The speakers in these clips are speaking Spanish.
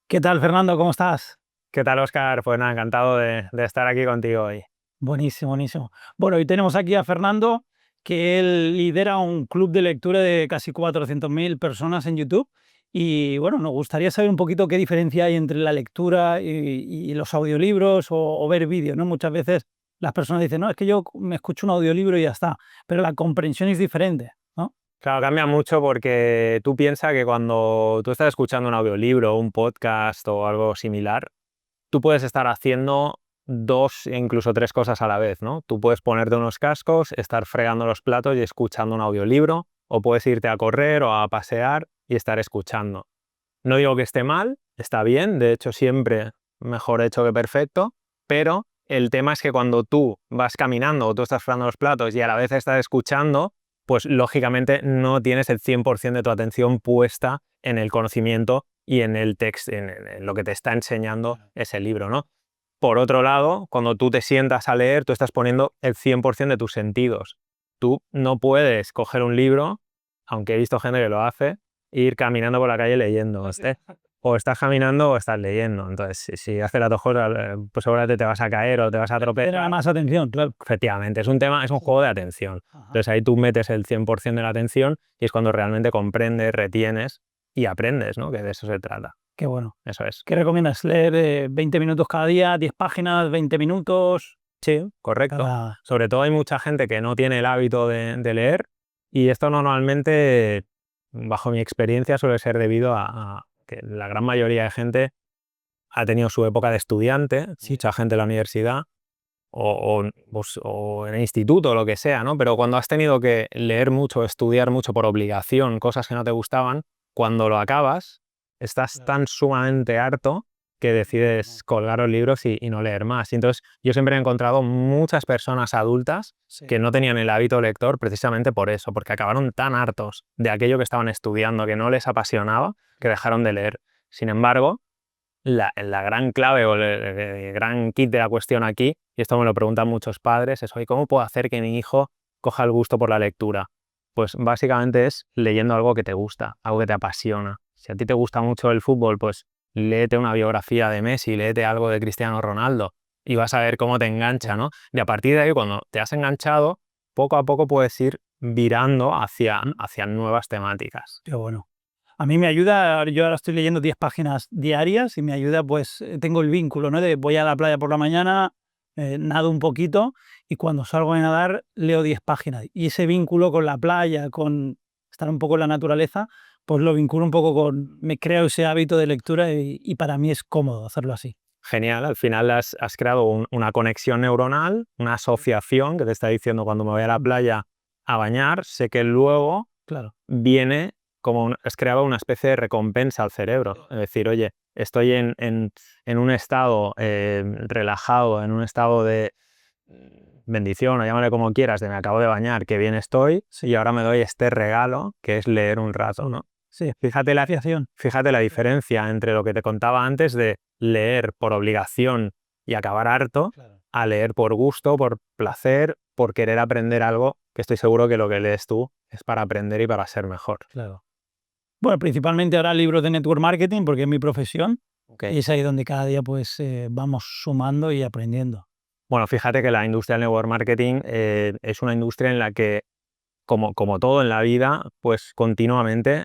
¿Qué tal, Fernando? ¿Cómo estás? ¿Qué tal, Oscar? Pues nada, encantado de estar aquí contigo hoy. Buenísimo, buenísimo. Bueno, hoy tenemos aquí a Fernando, que él lidera un club de lectura de casi 400.000 personas en YouTube. Y bueno, nos gustaría saber un poquito qué diferencia hay entre la lectura y los audiolibros o ver vídeos, ¿no? Muchas veces las personas dicen, no, es que yo me escucho un audiolibro y ya está, pero la comprensión es diferente, ¿no? Claro, cambia mucho porque tú piensas que cuando tú estás escuchando un audiolibro, un podcast o algo similar, tú puedes estar haciendo dos e incluso tres cosas a la vez, ¿no? Tú puedes ponerte unos cascos, estar fregando los platos y escuchando un audiolibro, o puedes irte a correr o a pasear y estar escuchando. No digo que esté mal, está bien, de hecho siempre mejor hecho que perfecto, pero el tema es que cuando tú vas caminando o tú estás fregando los platos y a la vez estás escuchando, pues lógicamente no tienes el 100% de tu atención puesta en el conocimiento y en el texto, en lo que te está enseñando ese libro, ¿no? Por otro lado, cuando tú te sientas a leer, tú estás poniendo el 100% de tus sentidos. Tú no puedes coger un libro, aunque he visto gente que lo hace, e ir caminando por la calle leyendo. O estás caminando o estás leyendo. Entonces, si haces las dos cosas, pues seguramente te vas a caer o te vas a Tener tropezar. más atención, claro. Efectivamente, es un tema, es un juego de atención. Ajá. Entonces ahí tú metes el 100% de la atención y es cuando realmente comprendes, retienes y aprendes, ¿no? Que de eso se trata. Qué bueno. Eso es. ¿Qué recomiendas? ¿Leer 20 minutos cada día, 10 páginas, 20 minutos? Sí, correcto. Cada... Sobre todo hay mucha gente que no tiene el hábito de leer y esto normalmente, bajo mi experiencia, suele ser debido a que la gran mayoría de gente ha tenido su época de estudiante, mucha gente en la universidad o en el instituto o lo que sea, ¿no? Pero cuando has tenido que leer mucho, estudiar mucho por obligación, cosas que no te gustaban, cuando lo acabas, estás tan sumamente harto que decides colgar los libros y no leer más. Y entonces, yo siempre he encontrado muchas personas adultas que no tenían el hábito lector precisamente por eso, porque acabaron tan hartos de aquello que estaban estudiando, que no les apasionaba, que dejaron de leer. Sin embargo, la gran clave o el gran kit de la cuestión aquí, y esto me lo preguntan muchos padres, es: oye, ¿cómo puedo hacer que mi hijo coja el gusto por la lectura? Pues básicamente es leyendo algo que te gusta, algo que te apasiona. Si a ti te gusta mucho el fútbol, pues léete una biografía de Messi, léete algo de Cristiano Ronaldo y vas a ver cómo te engancha, ¿no? Y a partir de ahí, cuando te has enganchado, poco a poco puedes ir virando hacia nuevas temáticas. Qué bueno. A mí me ayuda, yo ahora estoy leyendo 10 páginas diarias y me ayuda, pues tengo el vínculo, ¿no? De voy a la playa por la mañana, nado un poquito y cuando salgo a nadar leo 10 páginas. Y ese vínculo con la playa, con estar un poco en la naturaleza, pues lo vinculo un poco con, me creo ese hábito de lectura y para mí es cómodo hacerlo así. Genial, al final has creado una conexión neuronal, una asociación que te está diciendo: cuando me voy a la playa a bañar, sé que luego Claro, viene has creado una especie de recompensa al cerebro. Es decir, oye, estoy en un estado relajado, en un estado de bendición, o llámale como quieras, de me acabo de bañar, qué bien estoy, sí, y ahora me doy este regalo que es leer un rato, ¿no? sí, Fíjate la, asociación. fíjate la diferencia entre lo que te contaba antes de leer por obligación y acabar harto, Claro, a leer por gusto, por placer, por querer aprender algo, que estoy seguro que lo que lees tú es para aprender y para ser mejor. claro. Bueno, principalmente ahora libros de network marketing porque es mi profesión ¿Ok? y es ahí donde cada día pues vamos sumando y aprendiendo. Bueno, fíjate que la industria del network marketing es una industria en la que, como todo en la vida, pues continuamente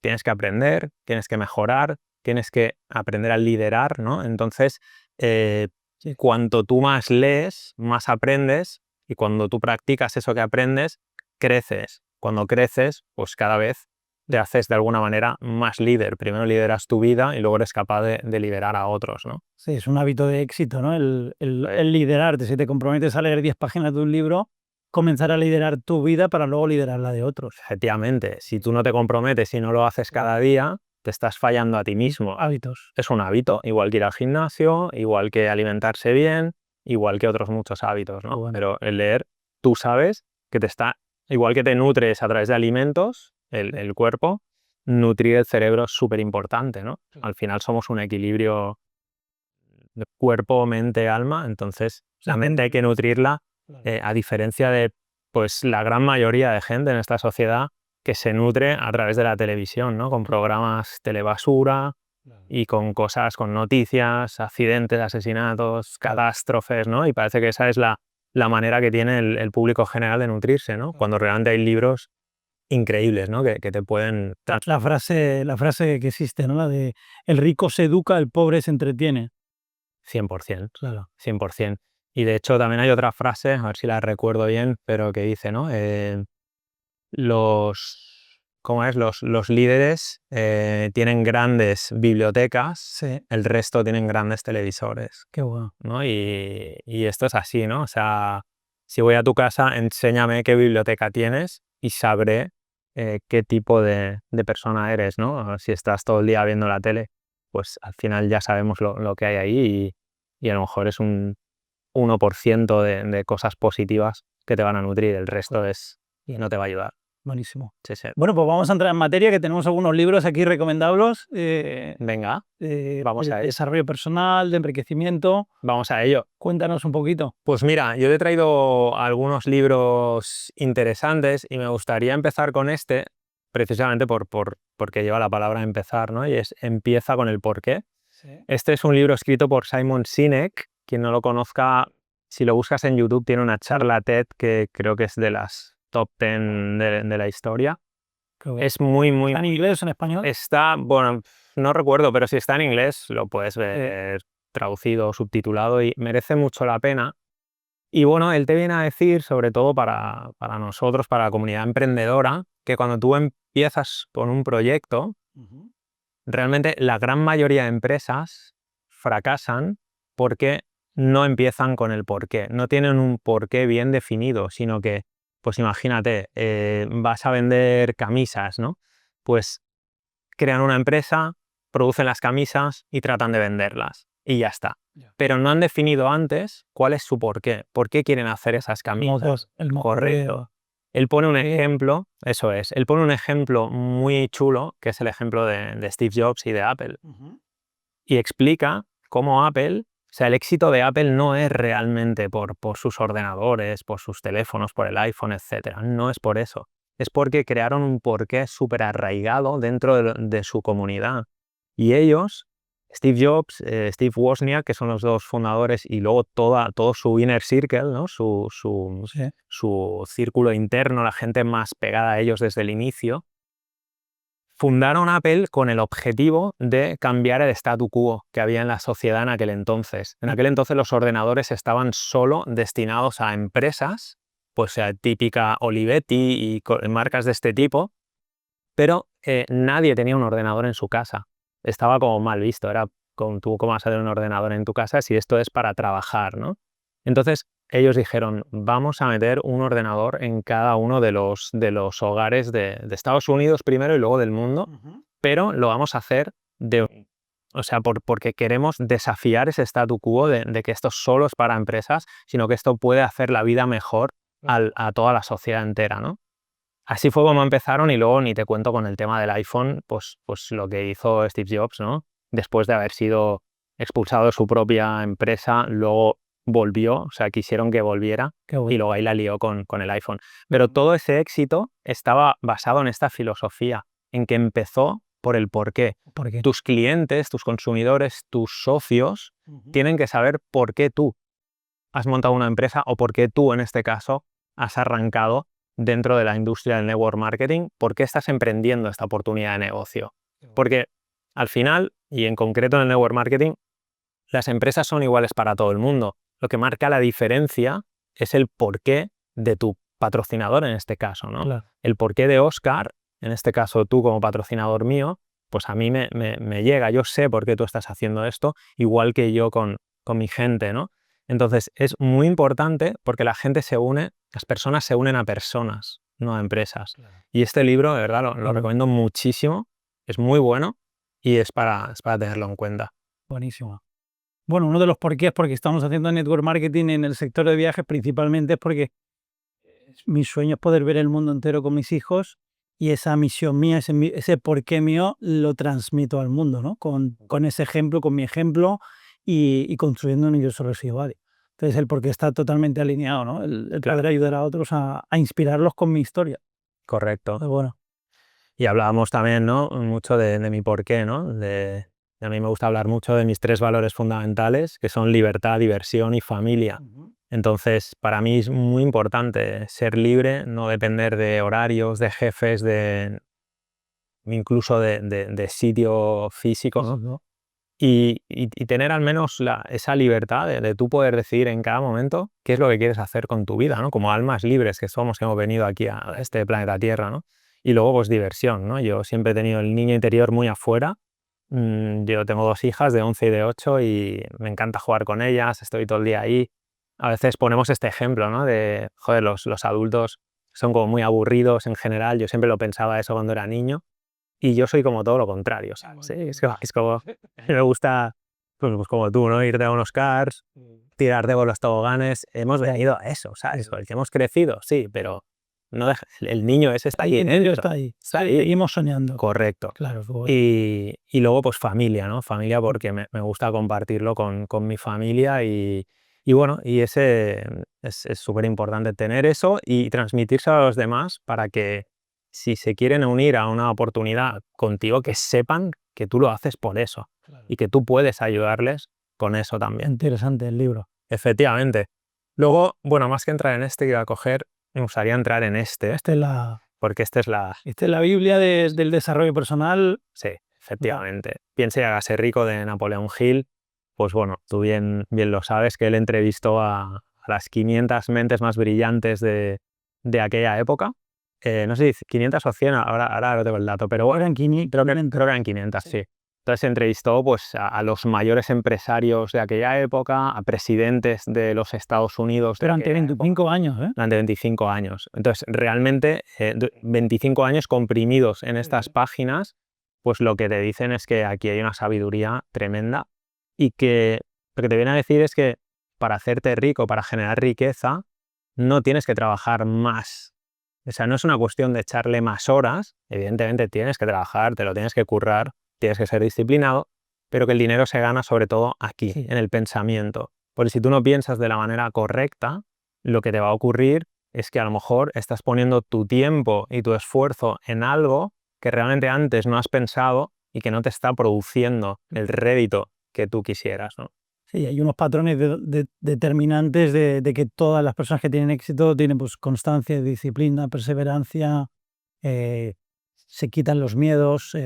tienes que aprender, tienes que mejorar, tienes que aprender a liderar, ¿no? Entonces, eh, Sí. cuanto tú más lees, más aprendes, y cuando tú practicas eso que aprendes, creces. Cuando creces, pues cada vez te haces de alguna manera más líder. Primero lideras tu vida y luego eres capaz de liderar a otros, ¿no? Sí, es un hábito de éxito, ¿no? El liderarte. Si te comprometes a leer 10 páginas de un libro, comenzar a liderar tu vida para luego liderar la de otros. Efectivamente, si tú no te comprometes y no lo haces cada día, te estás fallando a ti mismo. Hábitos. Es un hábito, igual que ir al gimnasio, igual que alimentarse bien, igual que otros muchos hábitos, Qué ¿no? bueno. Pero el leer, tú sabes que te está, igual que te nutres a través de alimentos, el cuerpo, nutrir el cerebro es súper importante, ¿no? Al final somos un equilibrio de cuerpo, mente, alma, entonces Sí, la mente hay que nutrirla, claro. a diferencia de, pues, la gran mayoría de gente en esta sociedad que se nutre a través de la televisión, ¿no? Con programas telebasura, y con cosas, con noticias, accidentes, asesinatos, catástrofes, ¿no? Y parece que esa es la manera que tiene el público general de nutrirse, ¿no? Cuando realmente hay libros increíbles, ¿no? Que te pueden... La frase que existe, ¿no? La de el rico se educa, el pobre se entretiene. 100%, Claro. 100%. Y de hecho también hay otra frase, a ver si la recuerdo bien, pero que dice, ¿no? ¿Cómo es? Los líderes tienen grandes bibliotecas, Sí, el resto tienen grandes televisores, qué bueno. ¿no? Y esto es así, ¿no? O sea, si voy a tu casa, enséñame qué biblioteca tienes y sabré qué tipo de persona eres, ¿no? Si estás todo el día viendo la tele, pues al final ya sabemos lo que hay ahí y a lo mejor es un 1% de cosas positivas que te van a nutrir, el resto no te va a ayudar. Buenísimo. Sí, sí. Bueno, pues vamos a entrar en materia, que tenemos algunos libros aquí recomendables. Venga, vamos a ello. Desarrollo personal, de enriquecimiento. Vamos a ello. Cuéntanos un poquito. Pues mira, yo te he traído algunos libros interesantes y me gustaría empezar con este, precisamente porque lleva la palabra empezar, ¿no? Y es Empieza con el porqué. Sí. Este es un libro escrito por Simon Sinek. Quien no lo conozca, si lo buscas en YouTube, tiene una charla TED que creo que es de las top 10 de la historia. Es muy, muy... ¿Está en inglés o en español? Está, bueno, no recuerdo, pero si está en inglés lo puedes ver traducido o subtitulado y merece mucho la pena. Y bueno, él te viene a decir, sobre todo para nosotros, para la comunidad emprendedora, que cuando tú empiezas con un proyecto, realmente la gran mayoría de empresas fracasan porque no empiezan con el porqué, no tienen un porqué bien definido, sino que, pues imagínate, vas a vender camisas, ¿no? Pues crean una empresa, producen las camisas y tratan de venderlas y ya está. Pero no han definido antes cuál es su porqué, por qué quieren hacer esas camisas. El Correcto. Él pone un ejemplo, eso es, él pone un ejemplo muy chulo, que es el ejemplo de Steve Jobs y de Apple, y explica cómo Apple, o sea, el éxito de Apple no es realmente por sus ordenadores, por sus teléfonos, por el iPhone, etcétera. No es por eso. Es porque crearon un porqué súper arraigado dentro de su comunidad. Y ellos, Steve Jobs, Steve Wozniak, que son los dos fundadores, y luego todo su inner circle, ¿no? Su círculo interno, la gente más pegada a ellos desde el inicio, fundaron Apple con el objetivo de cambiar el statu quo que había en la sociedad en aquel entonces. En aquel entonces los ordenadores estaban solo destinados a empresas, pues sea típica Olivetti y marcas de este tipo, pero nadie tenía un ordenador en su casa. Estaba como mal visto, era como tú cómo vas a tener un ordenador en tu casa si esto es para trabajar, ¿no? Entonces ellos dijeron, vamos a meter un ordenador en cada uno de los hogares de Estados Unidos primero y luego del mundo, pero lo vamos a hacer porque queremos desafiar ese statu quo de que esto solo es para empresas, sino que esto puede hacer la vida mejor a toda la sociedad entera, ¿no? Así fue como empezaron y luego ni te cuento con el tema del iPhone, pues lo que hizo Steve Jobs, ¿no? Después de haber sido expulsado de su propia empresa, luego volvió, o sea, quisieron que volviera y luego ahí la lió con el iPhone. Pero todo ese éxito estaba basado en esta filosofía, en que empezó por el porqué. Tus clientes, tus consumidores, tus socios tienen que saber por qué tú has montado una empresa o por qué tú, en este caso, has arrancado dentro de la industria del network marketing, por qué estás emprendiendo esta oportunidad de negocio. Porque al final, y en concreto en el network marketing, las empresas son iguales para todo el mundo. Lo que marca la diferencia es el porqué de tu patrocinador en este caso, ¿no? Claro. El porqué de Oscar, en este caso tú como patrocinador mío, pues a mí me llega, yo sé por qué tú estás haciendo esto, igual que yo con mi gente, ¿no? Entonces es muy importante porque la gente se une, las personas se unen a personas, no a empresas. Claro. Y este libro, de verdad, lo recomiendo muchísimo, es muy bueno y es para tenerlo en cuenta. Buenísimo. Bueno, uno de los porqués, porque estamos haciendo network marketing en el sector de viajes principalmente, es porque mi sueño es poder ver el mundo entero con mis hijos y esa misión mía, ese porqué mío, lo transmito al mundo, ¿no? Con ese ejemplo, con mi ejemplo y construyendo un universo residual. Entonces el porqué está totalmente alineado, ¿no? El poder ayudar a otros a inspirarlos con mi historia. Correcto. Pero bueno. Y hablábamos también, ¿no? Mucho de mi porqué, ¿no? De Y a mí me gusta hablar mucho de mis 3 valores fundamentales, que son libertad, diversión y familia. Entonces, para mí es muy importante ser libre, no depender de horarios, de jefes, incluso de sitio físico, ¿no? Y tener al menos esa libertad de tú poder decidir en cada momento qué es lo que quieres hacer con tu vida, ¿no? Como almas libres que somos, que hemos venido aquí a este planeta Tierra, ¿no? Y luego, pues diversión, ¿no? Yo siempre he tenido el niño interior muy afuera. Yo tengo 2 hijas de 11 y de 8 y me encanta jugar con ellas, estoy todo el día ahí. A veces ponemos este ejemplo, ¿no? De, joder, los adultos son como muy aburridos en general. Yo siempre lo pensaba eso cuando era niño. Y yo soy como todo lo contrario, ¿sabes? Sí, es como me gusta, pues como tú, ¿no? Irte a unos cars, tirarte por los toboganes. Hemos venido a eso, ¿sabes? Porque hemos crecido, sí, pero no el niño ese está ahí, El niño está ahí. está ahí. Seguimos soñando. Correcto. Claro. Y luego, pues familia, ¿no? Familia porque me gusta compartirlo con mi familia y bueno, y ese es súper importante tener eso y transmitírselo a los demás para que si se quieren unir a una oportunidad contigo, que sepan que tú lo haces por eso y que tú puedes ayudarles con eso también. Interesante el libro. Efectivamente. Luego, bueno, más que entrar en este que iba a coger, me gustaría entrar en este, porque esta es la Biblia del desarrollo personal. Sí, efectivamente. Piense y hágase rico de Napoleón Hill. Pues bueno, tú bien lo sabes, que él entrevistó a las 500 mentes más brillantes de aquella época. No sé si 500 o 100, ahora no tengo el dato, pero bueno, creo que eran 500, sí. Entonces entrevistó pues, a los mayores empresarios de aquella época, a presidentes de los Estados Unidos. Durante 25 años, ¿eh? Durante 25 años. Entonces, realmente, 25 años comprimidos en estas páginas, pues lo que te dicen es que aquí hay una sabiduría tremenda y que lo que te viene a decir es que para hacerte rico, para generar riqueza, no tienes que trabajar más. O sea, no es una cuestión de echarle más horas, evidentemente tienes que trabajar, te lo tienes que currar, tienes que ser disciplinado, pero que el dinero se gana sobre todo aquí, en el pensamiento. Porque si tú no piensas de la manera correcta, lo que te va a ocurrir es que a lo mejor estás poniendo tu tiempo y tu esfuerzo en algo que realmente antes no has pensado y que no te está produciendo el rédito que tú quisieras, ¿no? Sí, hay unos patrones determinantes de que todas las personas que tienen éxito tienen pues, constancia, disciplina, perseverancia, se quitan los miedos,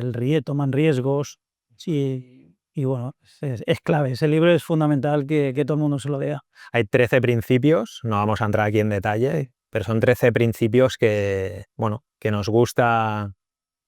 toman riesgos. Sí, y bueno, es clave. Ese libro es fundamental que todo el mundo se lo lea. Hay 13 principios, no vamos a entrar aquí en detalle, pero son 13 principios que, bueno, que nos gusta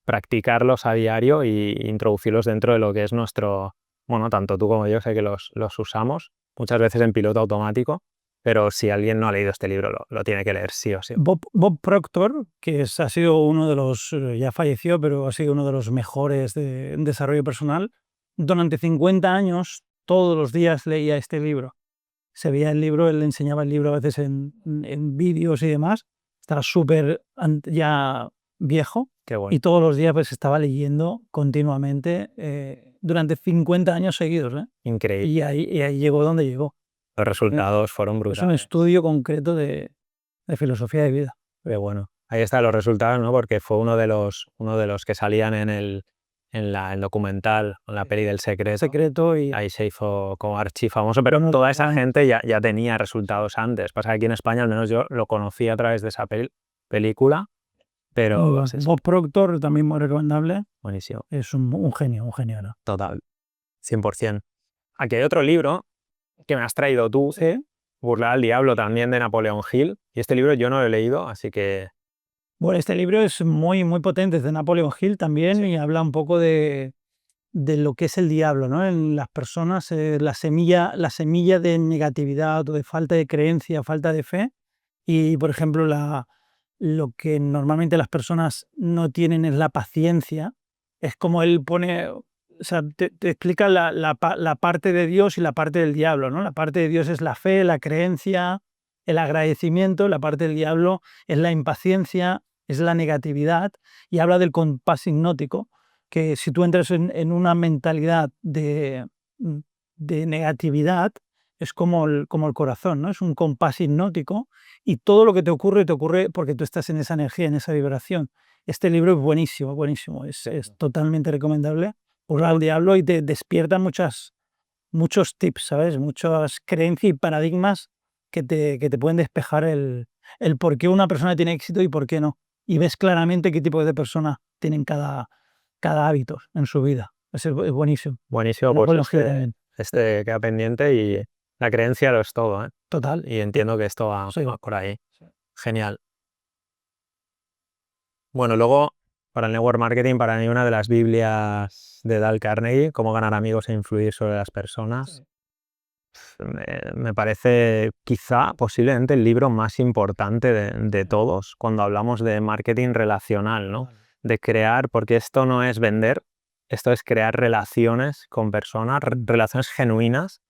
practicarlos a diario e introducirlos dentro de lo que es nuestro... Bueno, tanto tú como yo sé que los usamos, muchas veces en piloto automático, pero si alguien no ha leído este libro, lo tiene que leer sí o sí. Bob Proctor, que ha sido uno de los, ya falleció, pero ha sido uno de los mejores en desarrollo personal, durante 50 años, todos los días leía este libro. Se veía el libro, él le enseñaba el libro a veces en vídeos y demás, estaba súper ya viejo. Qué bueno. Y todos los días pues estaba leyendo continuamente durante 50 años seguidos. Increíble. Y ahí llegó donde llegó. Los resultados fueron brutales. Es un estudio concreto de filosofía de vida. Pero bueno, ahí están los resultados, ¿no? Porque fue uno de los que salían en el documental, en la peli del secreto. Y ahí se hizo como archifamoso, pero toda esa gente ya tenía resultados antes. Pasa que aquí en España, al menos yo lo conocí a través de esa película. Pero Bob Proctor, también muy recomendable. Buenísimo. Es un genio, ¿no? Total, 100%. Aquí hay otro libro que me has traído tú, ¿sí? Burlar al Diablo, también de Napoleón Hill. Y este libro yo no lo he leído, así que... Bueno, este libro es muy, muy potente, es de Napoleón Hill también, sí. Y habla un poco de lo que es el diablo, ¿no? En las personas, la semilla de negatividad o de falta de creencia, falta de fe. Y, por ejemplo, lo que normalmente las personas no tienen es la paciencia. Es como él pone, o sea, te explica la parte de Dios y la parte del diablo, ¿no? La parte de Dios es la fe, la creencia, el agradecimiento. La parte del diablo es la impaciencia, es la negatividad. Y habla del compás hipnótico, que si tú entras en una mentalidad de negatividad, es como el corazón, ¿no? Es un compás hipnótico y todo lo que te ocurre porque tú estás en esa energía, en esa vibración. Este libro es buenísimo, buenísimo. Es totalmente recomendable pues al diablo y te despierta muchos tips, ¿sabes? Muchas creencias y paradigmas que te pueden despejar el por qué una persona tiene éxito y por qué no. Y ves claramente qué tipo de personas tienen cada hábito en su vida. Es buenísimo. Buenísimo, Luego pues lo escribe también. queda pendiente y la creencia lo es todo, ¿eh? Total. Y entiendo que esto va Soy igual. por ahí. Sí. Genial. Bueno, luego, para el network marketing, para mí una de las Biblias de Dale Carnegie, Cómo ganar amigos e influir sobre las personas, me parece quizá posiblemente el libro más importante de todos cuando hablamos de marketing relacional, ¿no? De crear, porque esto no es vender, esto es crear relaciones con personas, relaciones genuinas.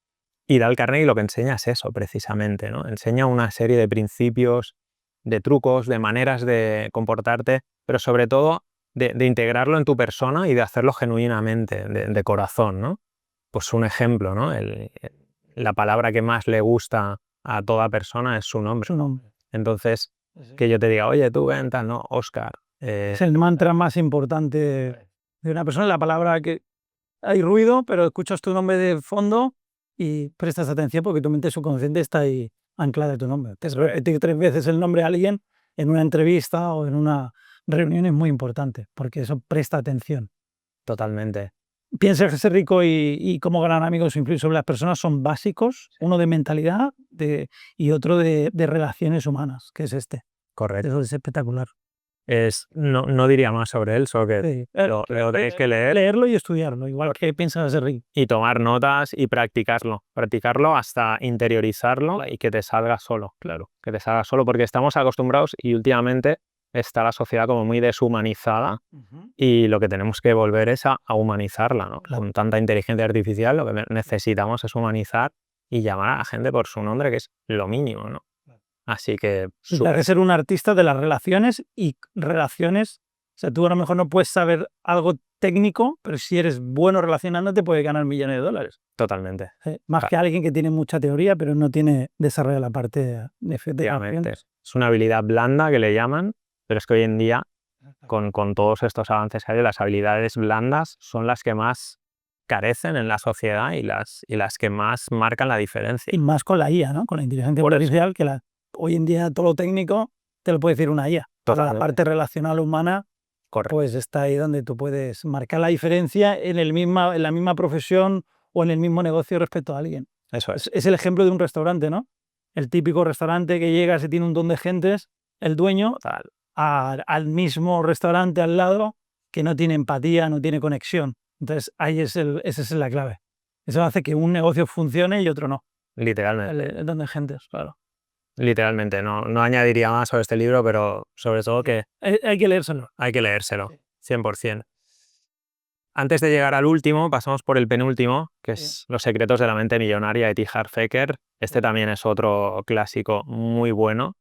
Y Dale Carnegie lo que enseña es eso, precisamente, ¿no? Enseña una serie de principios, de trucos, de maneras de comportarte, pero sobre todo de integrarlo en tu persona y de hacerlo genuinamente, de corazón, ¿no? Pues un ejemplo, ¿no? La palabra que más le gusta a toda persona es su nombre. Su nombre. Entonces, que yo te diga, oye, tú ven, tal, ¿no? Oscar. Es el mantra más importante de una persona. La palabra que hay ruido, pero escuchas tu nombre de fondo y prestas atención porque tu mente subconsciente está ahí anclada en tu nombre. Te repetir 3 veces el nombre a alguien en una entrevista o en una reunión es muy importante porque eso presta atención. Totalmente. Piensa que ser rico y cómo ganar amigos o influir sobre las personas son básicos, uno de mentalidad y otro de relaciones humanas, que es este. Correcto. Eso es espectacular. No diría más sobre él, solo que Sí. lo tenéis que leer. Leerlo y estudiarlo, igual que piensas ser rico. Y tomar notas y practicarlo hasta interiorizarlo y que te salga solo, claro, que te salga solo, porque estamos acostumbrados y últimamente está la sociedad como muy deshumanizada y lo que tenemos que volver es a humanizarla, ¿no? Claro. Con tanta inteligencia artificial lo que necesitamos es humanizar y llamar a la gente por su nombre, que es lo mínimo, ¿no? Así que Claro, ser un artista de las relaciones y relaciones, o sea, tú a lo mejor no puedes saber algo técnico, pero si eres bueno relacionándote puedes ganar millones de dólares. totalmente. Más que alguien que tiene mucha teoría, pero no tiene desarrollada la parte de Efectivamente. relaciones. Es una habilidad blanda que le llaman, pero es que hoy en día, con todos estos avances que hay, las habilidades blandas son las que más carecen en la sociedad y las que más marcan la diferencia. Y más con la IA, ¿no? Con la inteligencia artificial, que hoy en día todo lo técnico te lo puede decir una IA. Ahora, la parte relacional humana, Correcto. pues está ahí donde tú puedes marcar la diferencia en la misma profesión o en el mismo negocio respecto a alguien. Eso es. Es el ejemplo de un restaurante, ¿no? El típico restaurante que llegas y tiene un montón de gentes, el dueño, al mismo restaurante al lado que no tiene empatía, no tiene conexión. Entonces, esa es la clave. Eso hace que un negocio funcione y otro no. Literalmente. El don de gentes, claro. Literalmente. No añadiría más sobre este libro, pero sobre todo que Hay que leérselo. hay que leérselo, 100%. Antes de llegar al último, pasamos por el penúltimo, que es Los secretos de la mente millonaria de T. Harv Eker. Este también es otro clásico muy bueno.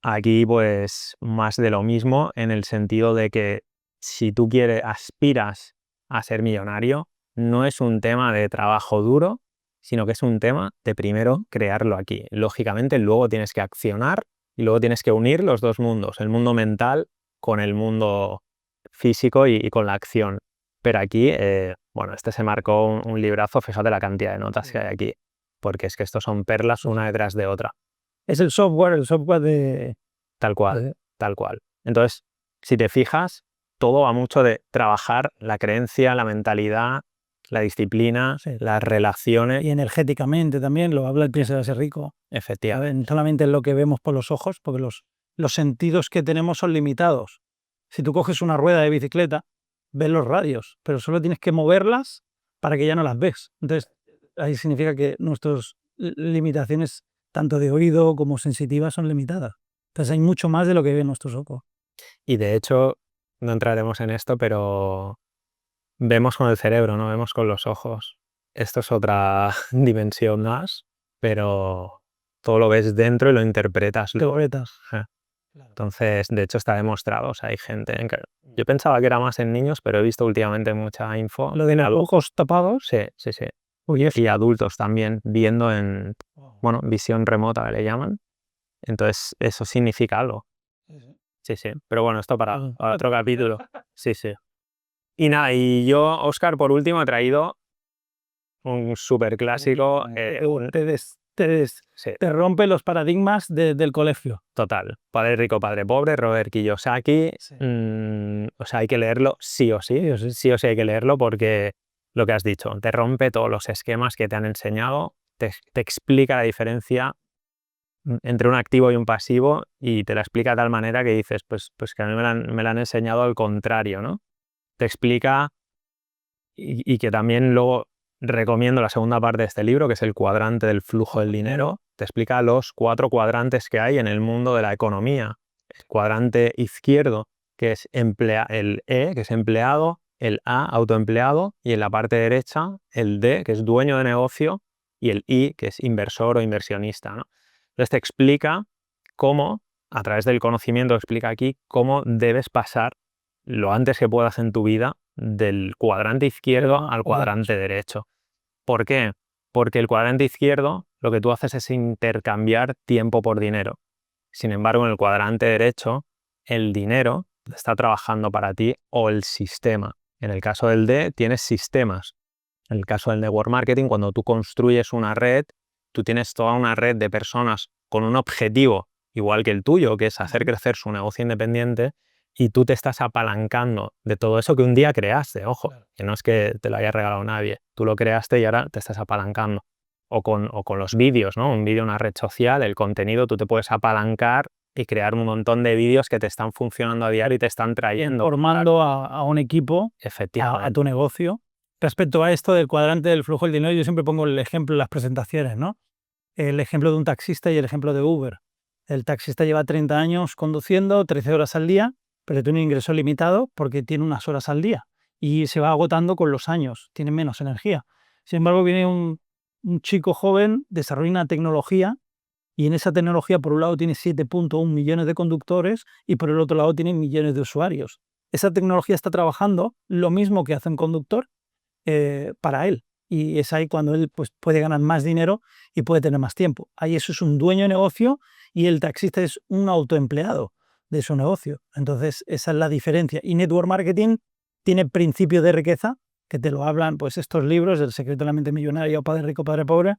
Aquí, pues, más de lo mismo, en el sentido de que si tú aspiras a ser millonario, no es un tema de trabajo duro, sino que es un tema de primero crearlo aquí. Lógicamente, luego tienes que accionar y luego tienes que unir los dos mundos, el mundo mental con el mundo físico y con la acción. Pero aquí, bueno, este se marcó un librazo, fíjate la cantidad de notas que hay aquí, porque es que estos son perlas una detrás de otra. Es el software de... Tal cual, tal cual. Entonces, si te fijas, todo va mucho de trabajar la creencia, la mentalidad, la disciplina, las relaciones. Y energéticamente también, lo habla el Piensa de ser rico. Efectivamente. No solamente es lo que vemos por los ojos, porque los sentidos que tenemos son limitados. Si tú coges una rueda de bicicleta, ves los radios, pero solo tienes que moverlas para que ya no las ves. Entonces, ahí significa que nuestras limitaciones, tanto de oído como sensitivas, son limitadas. Entonces, hay mucho más de lo que ven nuestros ojos. Y de hecho, no entraremos en esto, pero vemos con el cerebro, no vemos con los ojos. Esto es otra dimensión más, pero todo lo ves dentro y lo interpretas. Entonces, de hecho, está demostrado. O sea, hay gente yo pensaba que era más en niños, pero he visto últimamente mucha info. ¿Lo de los ojos tapados? Sí. Y adultos también viendo bueno, visión remota que le llaman. Entonces, eso significa algo. Sí. Pero bueno, esto para otro capítulo. Sí. Y nada, y yo, Óscar, por último, he traído un súper clásico. Sí, Te rompe los paradigmas del colegio. total. Padre rico, padre pobre, Robert Kiyosaki. Sí. O sea, hay que leerlo sí o sí. Sí o sí hay que leerlo porque lo que has dicho, te rompe todos los esquemas que te han enseñado, te explica la diferencia entre un activo y un pasivo y te la explica de tal manera que dices, pues que a mí me la han enseñado al contrario, ¿no? Te explica y que también luego recomiendo la segunda parte de este libro, que es el cuadrante del flujo del dinero. Te explica los 4 cuadrantes que hay en el mundo de la economía. El cuadrante izquierdo, que es el E, que es empleado, el A, autoempleado, y en la parte derecha el D, que es dueño de negocio, y el I, que es inversor o inversionista, ¿no? Entonces te explica cómo, a través del conocimiento, explica aquí cómo debes pasar lo antes que puedas en tu vida del cuadrante izquierdo al cuadrante derecho. ¿Por qué? Porque el cuadrante izquierdo lo que tú haces es intercambiar tiempo por dinero. Sin embargo, en el cuadrante derecho, el dinero está trabajando para ti o el sistema. En el caso del D, tienes sistemas. En el caso del network marketing, cuando tú construyes una red, tú tienes toda una red de personas con un objetivo igual que el tuyo, que es hacer crecer su negocio independiente, y tú te estás apalancando de todo eso que un día creaste, ojo, que no es que te lo haya regalado nadie, tú lo creaste y ahora te estás apalancando. O con los vídeos, ¿no? Un vídeo en una red social, el contenido, tú te puedes apalancar y crear un montón de vídeos que te están funcionando a diario y te están trayendo. Formando a un equipo, a tu negocio. Respecto a esto del cuadrante del flujo del dinero, yo siempre pongo el ejemplo en las presentaciones, ¿no? El ejemplo de un taxista y el ejemplo de Uber. El taxista lleva 30 años conduciendo, 13 horas al día, pero tiene un ingreso limitado porque tiene unas horas al día y se va agotando con los años, tiene menos energía. Sin embargo, viene un chico joven, desarrolla una tecnología y en esa tecnología, por un lado, tiene 7.1 millones de conductores y por el otro lado tiene millones de usuarios. Esa tecnología está trabajando lo mismo que hace un conductor para él. Y es ahí cuando él pues, puede ganar más dinero y puede tener más tiempo. Ahí eso es un dueño de negocio y el taxista es un autoempleado de su negocio. Entonces, esa es la diferencia. Y Network Marketing tiene principios de riqueza que te lo hablan pues, estos libros, El secreto de la mente millonaria o Padre rico, padre pobre.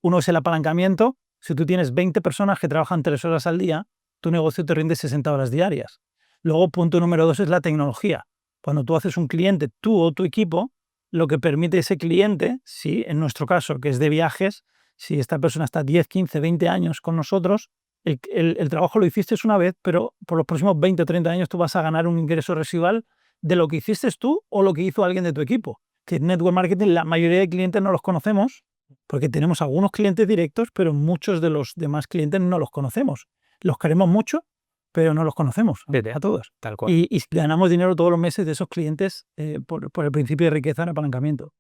Uno es el apalancamiento. Si tú tienes 20 personas que trabajan 3 horas al día, tu negocio te rinde 60 horas diarias. Luego, punto número 2 es la tecnología. Cuando tú haces un cliente, tú o tu equipo, lo que permite ese cliente, si en nuestro caso, que es de viajes, si esta persona está 10, 15, 20 años con nosotros, el trabajo lo hiciste una vez, pero por los próximos 20 o 30 años tú vas a ganar un ingreso residual de lo que hiciste tú o lo que hizo alguien de tu equipo. Que en Network Marketing la mayoría de clientes no los conocemos porque tenemos algunos clientes directos, pero muchos de los demás clientes no los conocemos. Los queremos mucho, pero no los conocemos a todos. Tal cual. Y ganamos dinero todos los meses de esos clientes por el principio de riqueza en apalancamiento.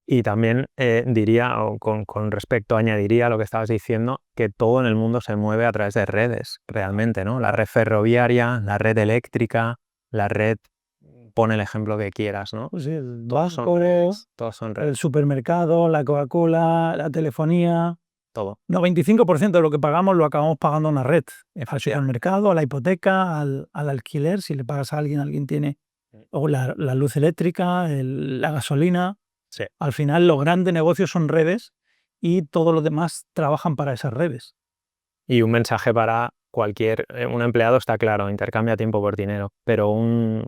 Y también diría, o con respecto, añadiría a lo que estabas diciendo, que todo en el mundo se mueve a través de redes, realmente, ¿no? La red ferroviaria, la red eléctrica, la red, pon el ejemplo que quieras, ¿no? Pues sí, el Todas son banco, redes, todas son el redes, supermercado, la Coca-Cola, la telefonía. todo. 95% de lo que pagamos lo acabamos pagando en una red. Al Así es. supermercado, a la hipoteca, al alquiler, si le pagas a alguien, alguien tiene. O la luz eléctrica, la gasolina. Sí. Al final los grandes negocios son redes y todos los demás trabajan para esas redes. Y un mensaje para cualquier, un empleado está claro, intercambia tiempo por dinero, pero un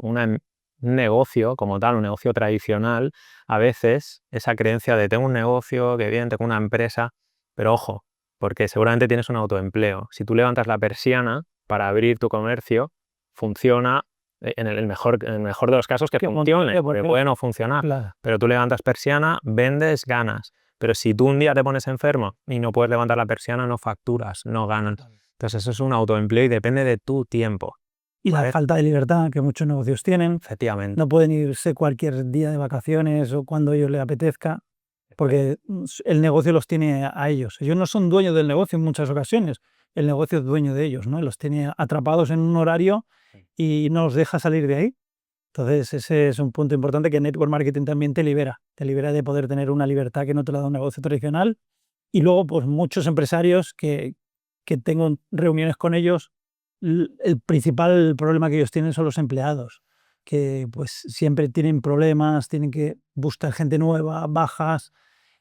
negocio como tal, un negocio tradicional, a veces esa creencia de tengo un negocio, que bien, tengo una empresa, pero ojo, porque seguramente tienes un autoempleo. Si tú levantas la persiana para abrir tu comercio, funciona en el mejor de los casos que funcione, porque puede no funcionar, Claro. pero tú levantas persiana, vendes, ganas. Pero si tú un día te pones enfermo y no puedes levantar la persiana, no facturas, no ganas. Entonces eso es un autoempleo y depende de tu tiempo. Y la ¿Vale? falta de libertad que muchos negocios tienen. Efectivamente. No pueden irse cualquier día de vacaciones o cuando a ellos les apetezca, porque el negocio los tiene a ellos. Ellos no son dueños del negocio en muchas ocasiones. El negocio es dueño de ellos, ¿no? Los tiene atrapados en un horario y no los deja salir de ahí. Entonces, ese es un punto importante que Network Marketing también te libera. Te libera de poder tener una libertad que no te la da un negocio tradicional. Y luego, pues muchos empresarios que tengo reuniones con ellos, el principal problema que ellos tienen son los empleados. que pues siempre tienen problemas, tienen que buscar gente nueva, bajas,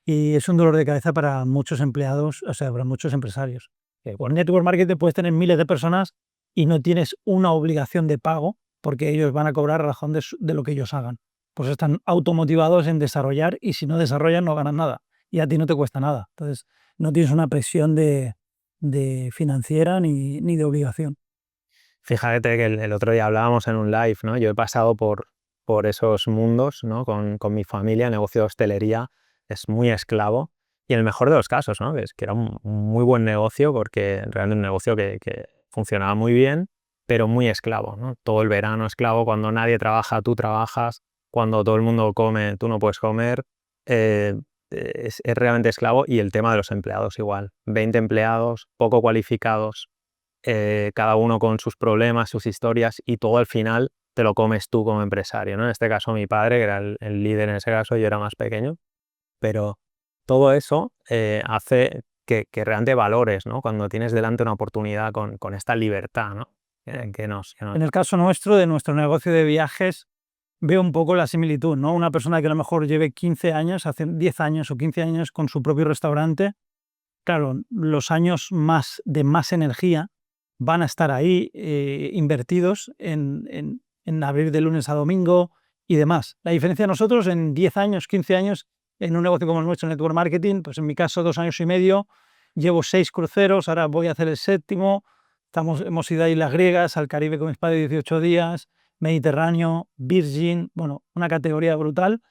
y es un dolor de cabeza para muchos empleados, o sea, para muchos empresarios. Con Network Marketing puedes tener miles de personas y no tienes una obligación de pago porque ellos van a cobrar a razón de lo que ellos hagan. Pues están automotivados en desarrollar y si no desarrollan no ganan nada y a ti no te cuesta nada. Entonces no tienes una presión de financiera ni de obligación. Fíjate que el otro día hablábamos en un live, ¿no? Yo he pasado por esos mundos, ¿no? Con mi familia, negocio de hostelería, es muy esclavo. Y en el mejor de los casos, ¿no? Es que era un muy buen negocio porque realmente un negocio que funcionaba muy bien, pero muy esclavo, ¿no? Todo el verano esclavo, cuando nadie trabaja, tú trabajas, cuando todo el mundo come, tú no puedes comer. Es realmente esclavo y el tema de los empleados igual. 20 empleados, poco cualificados, cada uno con sus problemas, sus historias y todo al final te lo comes tú como empresario, ¿no? En este caso mi padre, que era el líder en ese caso, yo era más pequeño, pero todo eso hace que realmente valores, ¿no? Cuando tienes delante una oportunidad con esta libertad, ¿no? Que nos... En el caso nuestro, de nuestro negocio de viajes, veo un poco la similitud, ¿no? Una persona que a lo mejor lleve 15 años, hace 10 años o 15 años con su propio restaurante, claro, los años de más energía van a estar ahí invertidos en abrir de lunes a domingo y demás. La diferencia de nosotros en 10 años, 15 años, en un negocio como el nuestro, Network Marketing, pues en mi caso 2 años y medio, llevo 6 cruceros, ahora voy a hacer el 7º, hemos ido a Islas Griegas, al Caribe con mis padres 18 días, Mediterráneo, Virgin, bueno, una categoría brutal,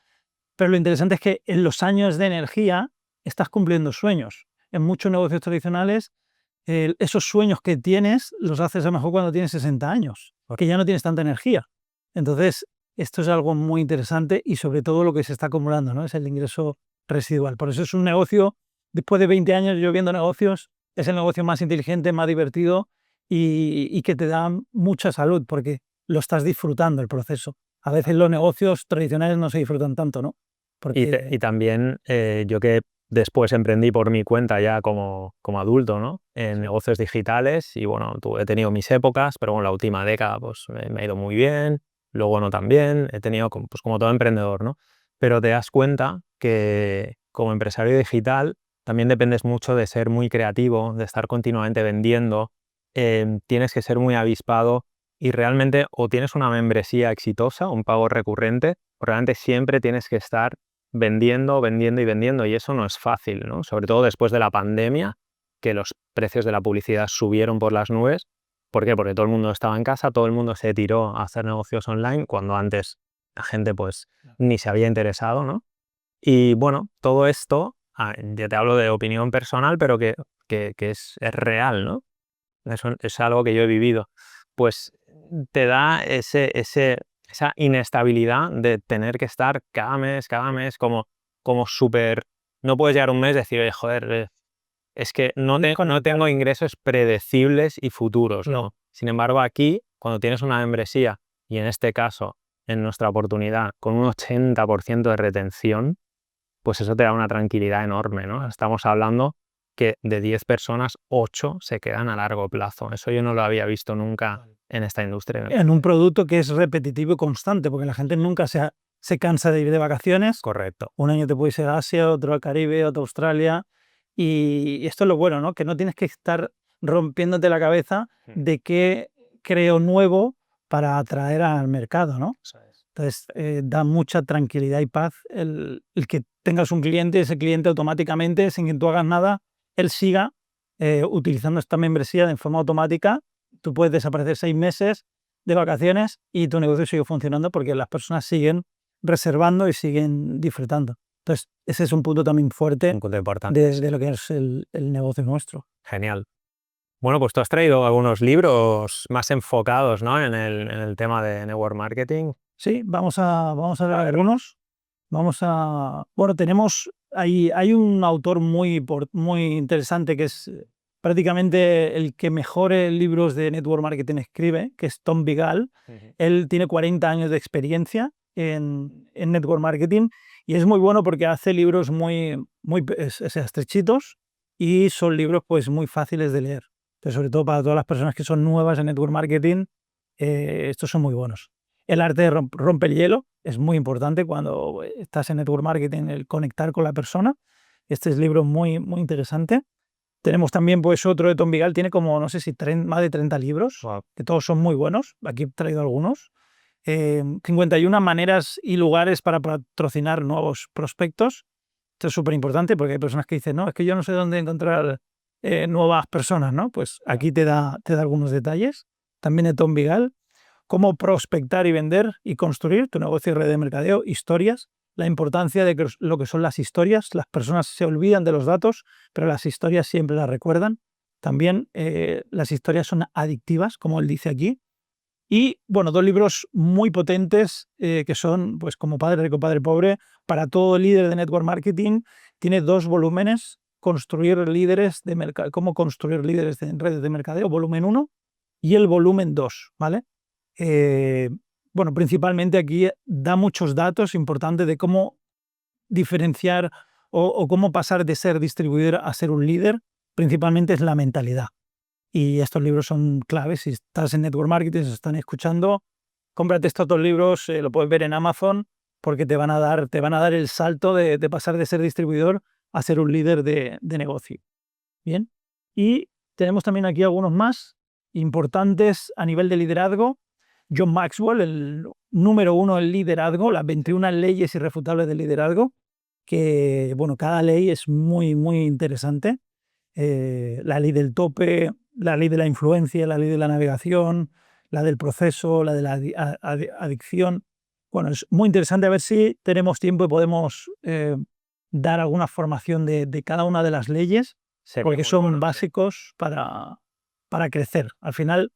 pero lo interesante es que en los años de energía estás cumpliendo sueños. En muchos negocios tradicionales, esos sueños que tienes los haces a lo mejor cuando tienes 60 años, que ya no tienes tanta energía. Entonces, esto es algo muy interesante y sobre todo lo que se está acumulando, ¿no? Es el ingreso residual. Por eso es un negocio, después de 20 años yo viendo negocios, es el negocio más inteligente, más divertido y que te da mucha salud porque lo estás disfrutando el proceso. A veces los negocios tradicionales no se disfrutan tanto, ¿no? Porque... Y también yo que después emprendí por mi cuenta ya como adulto, ¿no? En negocios digitales y bueno, he tenido mis épocas, pero bueno, la última década pues me ha ido muy bien, luego no tan bien, he tenido pues como todo emprendedor, ¿no? Pero te das cuenta que como empresario digital también dependes mucho de ser muy creativo, de estar continuamente vendiendo, tienes que ser muy avispado y realmente o tienes una membresía exitosa, un pago recurrente, o realmente siempre tienes que estar vendiendo, vendiendo y vendiendo, y eso no es fácil, ¿no? Sobre todo después de la pandemia, que los precios de la publicidad subieron por las nubes. ¿Por qué? Porque todo el mundo estaba en casa, todo el mundo se tiró a hacer negocios online, cuando antes la gente pues ni se había interesado, ¿no? Y bueno, todo esto, ya te hablo de opinión personal, pero que es real, ¿no? Eso es algo que yo he vivido. Pues te da esa inestabilidad de tener que estar cada mes, como súper... No puedes llegar un mes y decir, oye, joder, es que no tengo ingresos predecibles y futuros, no. Sin embargo, aquí, cuando tienes una membresía, y en este caso, en nuestra oportunidad, con un 80% de retención, pues eso te da una tranquilidad enorme, ¿no? Estamos hablando que de 10 personas, 8 se quedan a largo plazo. Eso yo no lo había visto nunca en esta industria. En un producto que es repetitivo y constante, porque la gente nunca se cansa de ir de vacaciones. Correcto. Un año te puedes ir a Asia, otro al Caribe, otro a Australia. Y esto es lo bueno, ¿no? Que no tienes que estar rompiéndote la cabeza de qué creo nuevo para atraer al mercado, ¿no? Entonces, da mucha tranquilidad y paz el que tengas un cliente, ese cliente automáticamente, sin que tú hagas nada, él siga utilizando esta membresía de forma automática. Tú puedes desaparecer 6 meses de vacaciones y tu negocio sigue funcionando porque las personas siguen reservando y siguen disfrutando. Entonces, ese es un punto también fuerte Un punto importante. de lo que es el negocio nuestro. Genial. Bueno, pues tú has traído algunos libros más enfocados, ¿no? en el tema de network marketing. Sí, vamos a ver algunos. Bueno, hay un autor muy interesante que es prácticamente el que mejores libros de network marketing escribe, que es Tom Bigal. Él tiene 40 años de experiencia en network marketing y es muy bueno porque hace libros muy estrechitos y son libros pues muy fáciles de leer. Entonces, sobre todo para todas las personas que son nuevas en network marketing, estos son muy buenos. El arte de romper el hielo es muy importante cuando estás en network marketing, el conectar con la persona. Este es libro muy, muy interesante. Tenemos también pues otro de Tom Vigal, tiene como, no sé si más de 30 libros, Wow. que todos son muy buenos. Aquí he traído algunos. 51 maneras y lugares para patrocinar nuevos prospectos. Esto es súper importante porque hay personas que dicen, no, es que yo no sé dónde encontrar nuevas personas, ¿no? Pues aquí te da algunos detalles. También de Tom Vigal. Cómo prospectar y vender y construir tu negocio y red de mercadeo, historias, la importancia de lo que son las historias. Las personas se olvidan de los datos, pero las historias siempre las recuerdan. También las historias son adictivas, como él dice aquí. Y, bueno, 2 libros muy potentes que son, pues, como Padre Rico, Padre Pobre, para todo líder de network marketing. Tiene 2 volúmenes, construir líderes de cómo construir líderes en redes de mercadeo, volumen 1 y el volumen 2, ¿vale? Bueno, principalmente aquí da muchos datos importantes de cómo diferenciar o cómo pasar de ser distribuidor a ser un líder. Principalmente es la mentalidad. Y estos libros son claves. Si estás en network marketing, se están escuchando, cómprate estos 2 libros, lo puedes ver en Amazon, porque te van a dar el salto de pasar de ser distribuidor a ser un líder de negocio. Bien. Y tenemos también aquí algunos más importantes a nivel de liderazgo. John Maxwell, el número 1 en liderazgo, las 21 leyes irrefutables del liderazgo, que, bueno, cada ley es muy, muy interesante. La ley del tope, la ley de la influencia, la ley de la navegación, la del proceso, la de la adicción. Bueno, es muy interesante, a ver si tenemos tiempo y podemos dar alguna formación de cada una de las leyes, Sería porque muy son bueno, sí. básicos para crecer. Al final,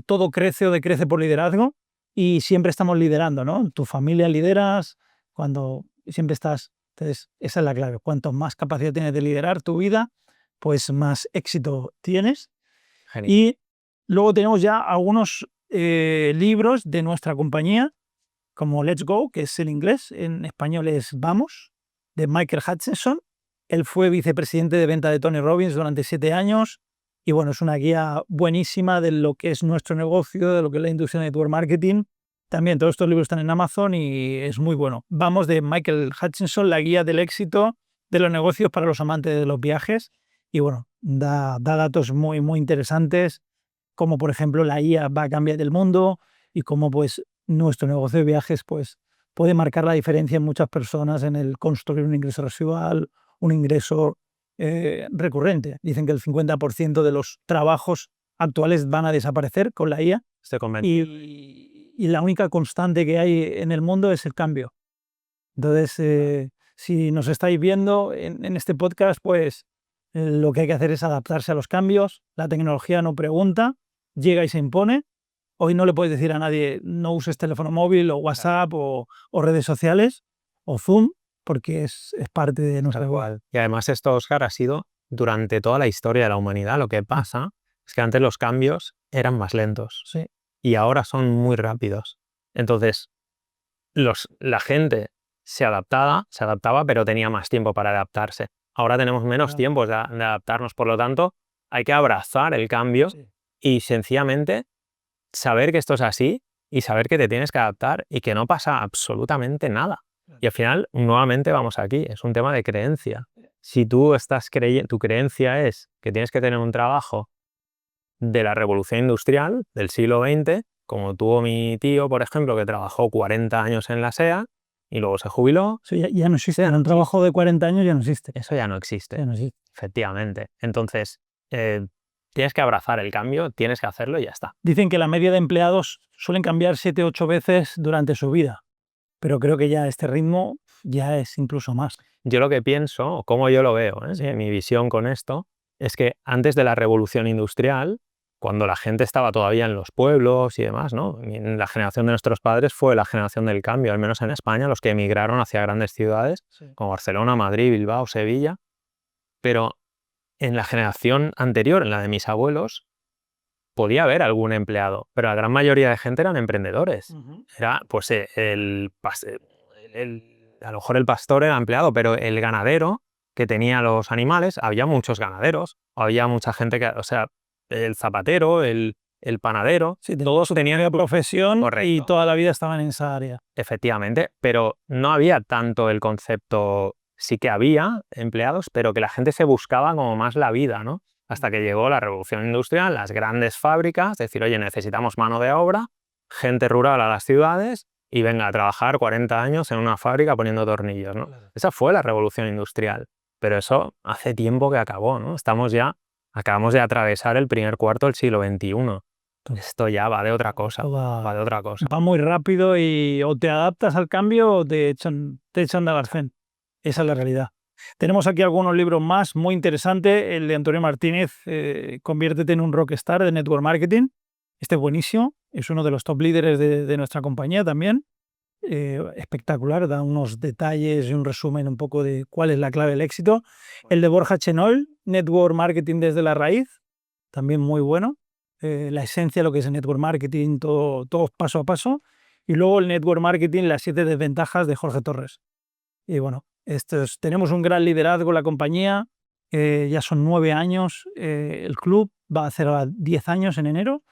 todo crece o decrece por liderazgo y siempre estamos liderando, ¿no? En tu familia lideras, cuando siempre estás. Entonces, esa es la clave. Cuanto más capacidad tienes de liderar tu vida, pues más éxito tienes. Genial. Y luego tenemos ya algunos libros de nuestra compañía, como Let's Go, que es en inglés, en español es Vamos, de Michael Hutchinson. Él fue vicepresidente de venta de Tony Robbins durante 7 años y, bueno, es una guía buenísima de lo que es nuestro negocio, de lo que es la industria de network marketing. También todos estos libros están en Amazon y es muy bueno. Vamos, de Michael Hutchinson, la guía del éxito de los negocios para los amantes de los viajes. Y, bueno, da datos muy, muy interesantes, como por ejemplo la IA va a cambiar el mundo y cómo pues nuestro negocio de viajes pues puede marcar la diferencia en muchas personas en el construir un ingreso residual, un ingreso recurrente. Dicen que el 50% de los trabajos actuales van a desaparecer con la IA Estoy convencido. y la única constante que hay en el mundo es el cambio. Entonces, si nos estáis viendo en este podcast, pues lo que hay que hacer es adaptarse a los cambios. La tecnología no pregunta, llega y se impone. Hoy no le puedes decir a nadie no uses teléfono móvil o WhatsApp o redes sociales o Zoom, porque es parte de nuestra Tal vida. cual. Y además esto, Óscar, ha sido durante toda la historia de la humanidad. Lo que pasa es que antes los cambios eran más lentos Sí, y ahora son muy rápidos. Entonces, la gente se adaptaba, pero tenía más tiempo para adaptarse. Ahora tenemos menos claro. tiempo de adaptarnos, por lo tanto, hay que abrazar el cambio Sí. y sencillamente saber que esto es así y saber que te tienes que adaptar y que no pasa absolutamente nada. Y al final, nuevamente vamos aquí, es un tema de creencia. Si tú estás tu creencia es que tienes que tener un trabajo de la revolución industrial del siglo XX, como tuvo mi tío, por ejemplo, que trabajó 40 años en la SEA y luego se jubiló. Eso ya no existe. Ya no Un trabajo de 40 años ya no existe. Eso ya no existe, Ya no existe. efectivamente. Entonces, tienes que abrazar el cambio, tienes que hacerlo y ya está. Dicen que la media de empleados suelen cambiar 7 u 8 veces durante su vida, pero creo que ya este ritmo ya es incluso más. Yo lo que pienso, o como yo lo veo, Sí. mi visión con esto, es que antes de la revolución industrial, cuando la gente estaba todavía en los pueblos y demás, ¿no? La generación de nuestros padres fue la generación del cambio, al menos en España, los que emigraron hacia grandes ciudades, Sí. como Barcelona, Madrid, Bilbao, Sevilla. Pero en la generación anterior, en la de mis abuelos, podía haber algún empleado, pero la gran mayoría de gente eran emprendedores. Era, pues, a lo mejor el pastor era empleado, pero el ganadero que tenía los animales, había muchos ganaderos, había mucha gente que, o sea, el zapatero, el panadero. Sí, todos tenían una profesión y Correcto. toda la vida estaban en esa área. Efectivamente, pero no había tanto el concepto, sí que había empleados, pero que la gente se buscaba como más la vida, ¿no? Hasta que llegó la revolución industrial, las grandes fábricas, decir, oye, necesitamos mano de obra, gente rural a las ciudades y venga a trabajar 40 años en una fábrica poniendo tornillos, ¿no? Esa fue la revolución industrial, pero eso hace tiempo que acabó, ¿no? Acabamos de atravesar el primer cuarto del siglo XXI. Esto ya va de otra cosa, va de otra cosa. Va muy rápido y o te adaptas al cambio o te echan de Alarcén. Esa es la realidad. Tenemos aquí algunos libros más muy interesantes. El de Antonio Martínez, Conviértete en un rockstar de Network Marketing. Este es buenísimo. Es uno de los top líderes de nuestra compañía también. Espectacular, da unos detalles y un resumen un poco de cuál es la clave del éxito. El de Borja Chenol, Network Marketing desde la raíz, también muy bueno. La esencia de lo que es el Network Marketing, todo paso a paso. Y luego el Network Marketing, las 7 desventajas de Jorge Torres. Y bueno, tenemos un gran liderazgo en la compañía, ya son 9 años, el club va a hacer 10 años en enero.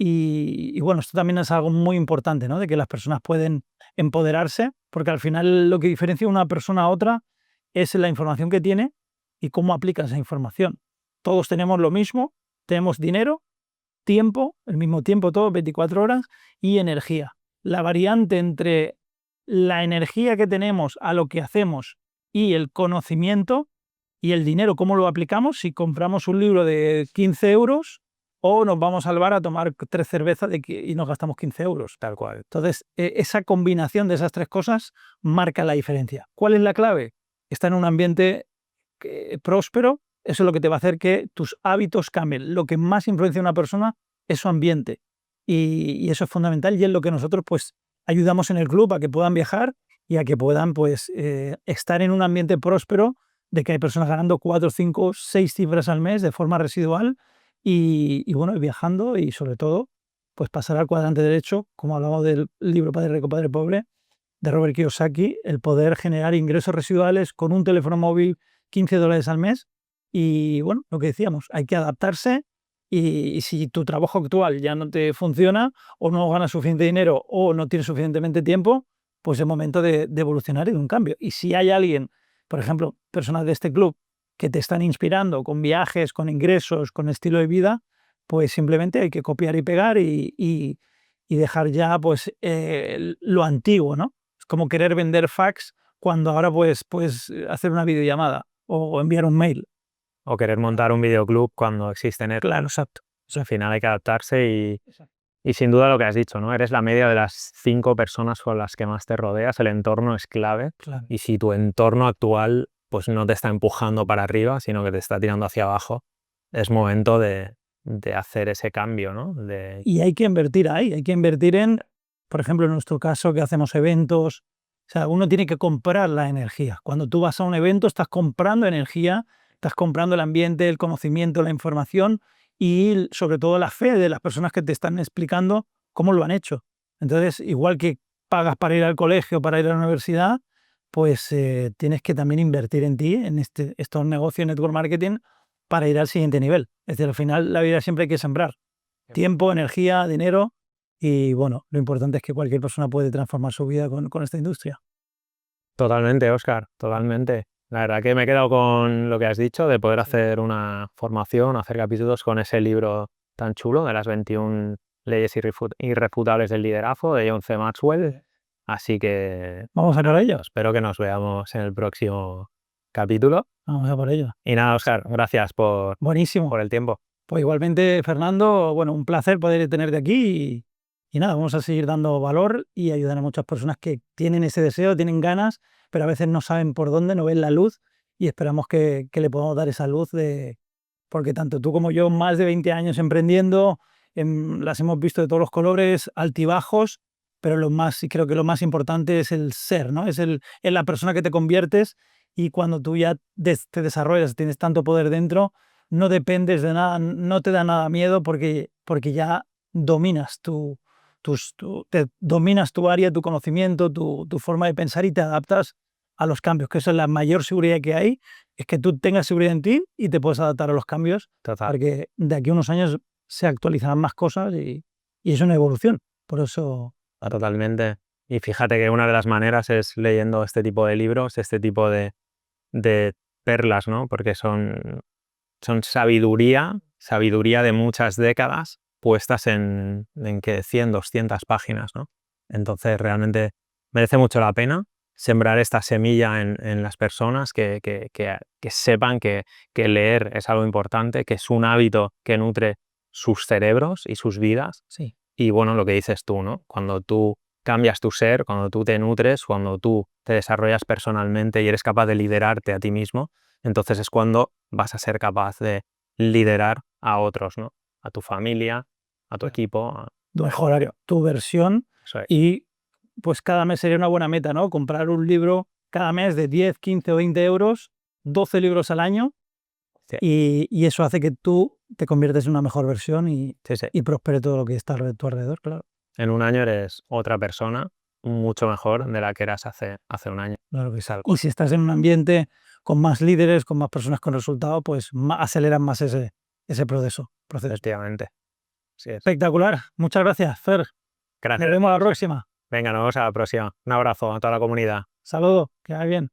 Y bueno, esto también es algo muy importante, ¿no? De que las personas pueden empoderarse, porque al final lo que diferencia una persona a otra es la información que tiene y cómo aplica esa información. Todos tenemos lo mismo, tenemos dinero, tiempo, el mismo tiempo, todo, 24 horas, y energía. La variante entre la energía que tenemos a lo que hacemos y el conocimiento y el dinero, cómo lo aplicamos, si compramos un libro de 15 euros o nos vamos al bar a tomar 3 cervezas y nos gastamos 15 euros. Tal cual. Entonces, esa combinación de esas 3 cosas marca la diferencia. ¿Cuál es la clave? Está en un ambiente próspero. Eso es lo que te va a hacer que tus hábitos cambien. Lo que más influencia a una persona es su ambiente. Y eso es fundamental y es lo que nosotros pues ayudamos en el club a que puedan viajar y a que puedan pues estar en un ambiente próspero, de que hay personas ganando 4, 5, 6 cifras al mes de forma residual y bueno, viajando y sobre todo pues pasar al cuadrante derecho, como hablamos del libro Padre Rico, Padre Pobre, de Robert Kiyosaki, el poder generar ingresos residuales con un teléfono móvil, $15 al mes. Y bueno, lo que decíamos, hay que adaptarse y si tu trabajo actual ya no te funciona o no ganas suficiente dinero o no tienes suficientemente tiempo, pues es momento de evolucionar y de un cambio. Y si hay alguien, por ejemplo, personas de este club que te están inspirando con viajes, con ingresos, con estilo de vida, pues simplemente hay que copiar y pegar y dejar ya pues lo antiguo, ¿no? Es como querer vender fax cuando ahora puedes hacer una videollamada o enviar un mail. O querer montar un videoclub cuando existe Netflix. Claro, exacto. Al final hay que adaptarse y sin duda lo que has dicho, ¿no? Eres la media de las 5 personas con las que más te rodeas, el entorno es clave. Claro. Y si tu entorno actual pues no te está empujando para arriba, sino que te está tirando hacia abajo, es momento de hacer ese cambio, ¿no? Y hay que invertir ahí, hay que invertir en, por ejemplo, en nuestro caso que hacemos eventos, o sea, uno tiene que comprar la energía. Cuando tú vas a un evento estás comprando energía, estás comprando el ambiente, el conocimiento, la información y sobre todo la fe de las personas que te están explicando cómo lo han hecho. Entonces, igual que pagas para ir al colegio, para ir a la universidad, pues tienes que también invertir en ti, en estos negocios, network marketing, para ir al siguiente nivel. Es decir, al final la vida siempre hay que sembrar tiempo, energía, dinero y bueno, lo importante es que cualquier persona puede transformar su vida con esta industria. Totalmente, Óscar, totalmente. La verdad que me he quedado con lo que has dicho de poder hacer una formación, hacer capítulos con ese libro tan chulo de las 21 leyes irrefutables del liderazgo de John C. Maxwell. Así que Vamos a por ello. espero que nos veamos en el próximo capítulo. Vamos a por ello. Y nada, Óscar, gracias por Buenísimo. el tiempo. Pues igualmente, Fernando, bueno, un placer poder tenerte aquí y nada, vamos a seguir dando valor y ayudar a muchas personas que tienen ese deseo, tienen ganas, pero a veces no saben por dónde, no ven la luz y esperamos que le podamos dar esa luz porque tanto tú como yo, más de 20 años emprendiendo, las hemos visto de todos los colores, altibajos, pero creo que lo más importante es el ser, ¿no? Es la persona que te conviertes y cuando tú ya te desarrollas, tienes tanto poder dentro, no dependes de nada, no te da nada miedo porque ya dominas dominas tu área, tu conocimiento, tu forma de pensar y te adaptas a los cambios, que esa es la mayor seguridad que hay, es que tú tengas seguridad en ti y te puedes adaptar a los cambios, Total. porque de aquí a unos años se actualizarán más cosas y es una evolución. Por eso... Totalmente. Y fíjate que una de las maneras es leyendo este tipo de libros, este tipo de perlas, ¿no? Porque son sabiduría de muchas décadas puestas en que 100, 200 páginas, ¿no? Entonces realmente merece mucho la pena sembrar esta semilla en las personas que sepan que leer es algo importante, que es un hábito que nutre sus cerebros y sus vidas. Sí. Y bueno, lo que dices tú, ¿no? Cuando tú cambias tu ser, cuando tú te nutres, cuando tú te desarrollas personalmente y eres capaz de liderarte a ti mismo, entonces es cuando vas a ser capaz de liderar a otros, ¿no? A tu familia, a tu equipo. Mejorar tu versión Eso es. y pues cada mes sería una buena meta, ¿no? Comprar un libro cada mes de 10, 15 o 20 euros, 12 libros al año, Sí. y eso hace que tú te conviertes en una mejor versión y prospere todo lo que está a tu alrededor, claro. En un año eres otra persona mucho mejor de la que eras hace un año. Claro que sí. Y si estás en un ambiente con más líderes, con más personas con resultado, pues aceleran más ese proceso. Efectivamente. Sí es. Espectacular. Muchas gracias, Fer. Gracias. Nos vemos a la próxima. Venga, nos vemos a la próxima. Un abrazo a toda la comunidad. Saludos, que vaya bien.